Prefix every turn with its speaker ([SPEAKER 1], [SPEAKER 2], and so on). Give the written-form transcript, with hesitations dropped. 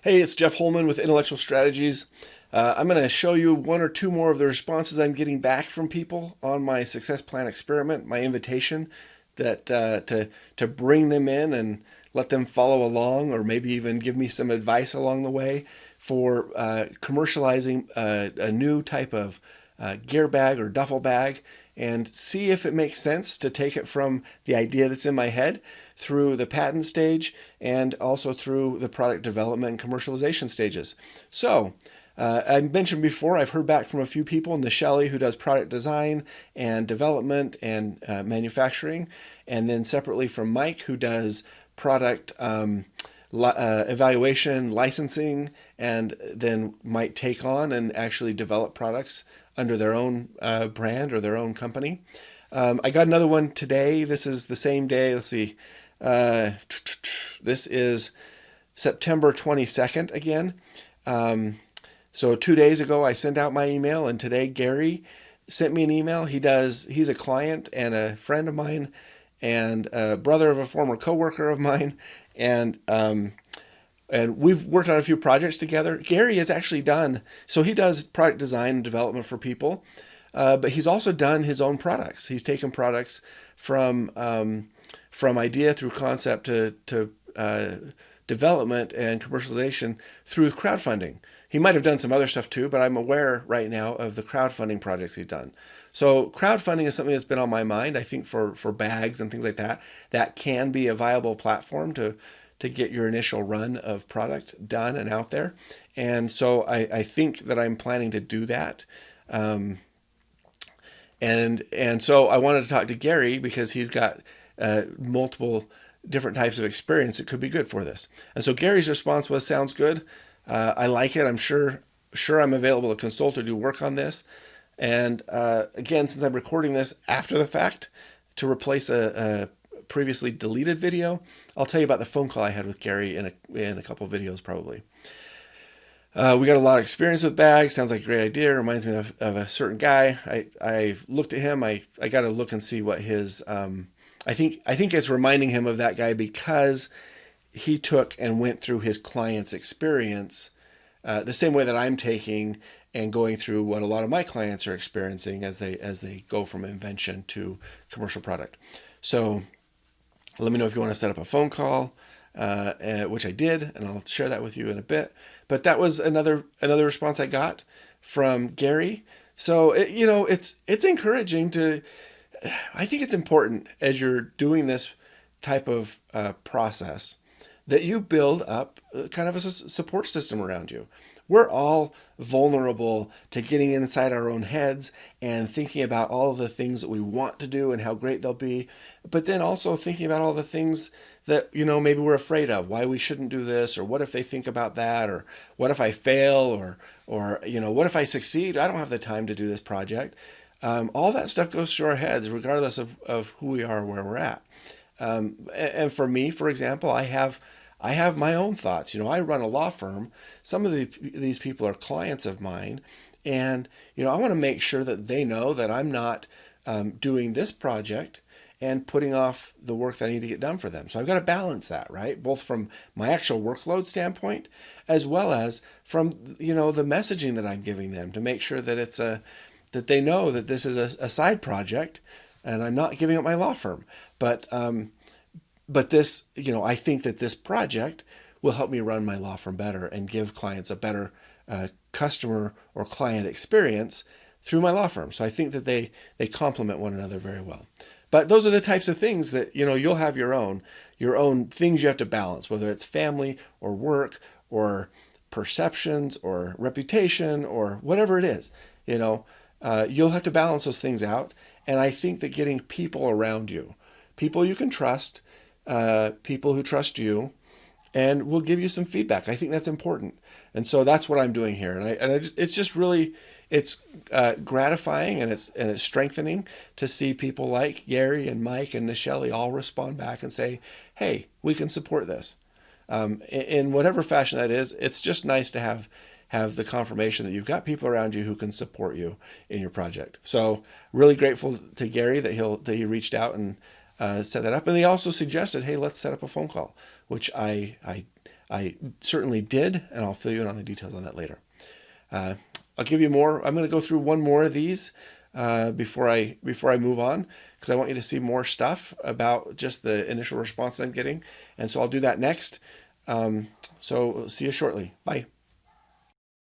[SPEAKER 1] Hey, it's Jeff Holman with Intellectual Strategies. I'm going to show you one or two more of the responses I'm getting back from people on my success plan experiment, my invitation that to bring them in and let them follow along, or maybe even give me some advice along the way for commercializing a new type of gear bag or duffel bag, and see if it makes sense to take it from the idea that's in my head through the patent stage and also through the product development and commercialization stages. So I mentioned before, I've heard back from a few people, Nichelle, who does product design and development and manufacturing, and then separately from Mike, who does product evaluation, licensing, and then might take on and actually develop products under their own brand or their own company. I got another one today. This is the same day. Let's see. This is September 22nd again. So 2 days ago, I sent out my email, and today Gary sent me an email. He's a client and a friend of mine and a brother of a former coworker of mine. And we've worked on a few projects together. Gary has actually so he does product design and development for people, but he's also done his own products. He's taken products from idea through concept to development and commercialization through crowdfunding. He might have done some other stuff too, but I'm aware right now of the crowdfunding projects he's done. So crowdfunding is something that's been on my mind. I think for bags and things like that, that can be a viable platform to get your initial run of product done and out there. And so I think that I'm planning to do that. And so I wanted to talk to Gary because he's got multiple different types of experience that could be good for this. And so Gary's response was, sounds good. I like it. I'm sure I'm available to consult or do work on this. And again, since I'm recording this after the fact to replace a previously deleted video, I'll tell you about the phone call I had with Gary in a couple of videos probably. We got a lot of experience with bags. Sounds like a great idea. Reminds me of a certain guy. I've looked at him. I got to look and see what his. I think it's reminding him of that guy because he took and went through his client's experience the same way that I'm taking and going through what a lot of my clients are experiencing as they go from invention to commercial product. So let me know if you want to set up a phone call, which I did, and I'll share that with you in a bit. But that was another response I got from Gary. So it's encouraging to. I think it's important as you're doing this type of process that you build up kind of a support system around you. We're all vulnerable to getting inside our own heads and thinking about all of the things that we want to do and how great they'll be, but then also thinking about all the things that, maybe we're afraid of, why we shouldn't do this, or what if they think about that, or what if I fail, or what if I succeed? I don't have the time to do this project. All that stuff goes through our heads regardless of who we are, where we're at. And for me, for example, I have my own thoughts. I run a law firm. Some of these people are clients of mine, and I want to make sure that they know that I'm not doing this project and putting off the work that I need to get done for them. So I've got to balance that, right? Both from my actual workload standpoint, as well as from the messaging that I'm giving them to make sure that that they know that this is a side project, and I'm not giving up my law firm. But this, I think that this project will help me run my law firm better and give clients a better customer or client experience through my law firm. So I think that they complement one another very well. But those are the types of things that, you'll have your own things you have to balance, whether it's family or work or perceptions or reputation or whatever it is, you'll have to balance those things out. And I think that getting people around you, people you can trust, people who trust you, and will give you some feedback. I think that's important. And so that's what I'm doing here. It's just really, it's gratifying and it's strengthening to see people like Gary and Mike and Nichelle all respond back and say, hey, we can support this. In whatever fashion that is, it's just nice to have the confirmation that you've got people around you who can support you in your project. So really grateful to Gary that he reached out and set that up. And he also suggested, hey, let's set up a phone call, which I I certainly did, and I'll fill you in on the details on that later. I'll give you more. I'm going to go through one more of these before I move on, because I want you to see more stuff about just the initial response I'm getting. And so I'll do that next. So see you shortly. Bye.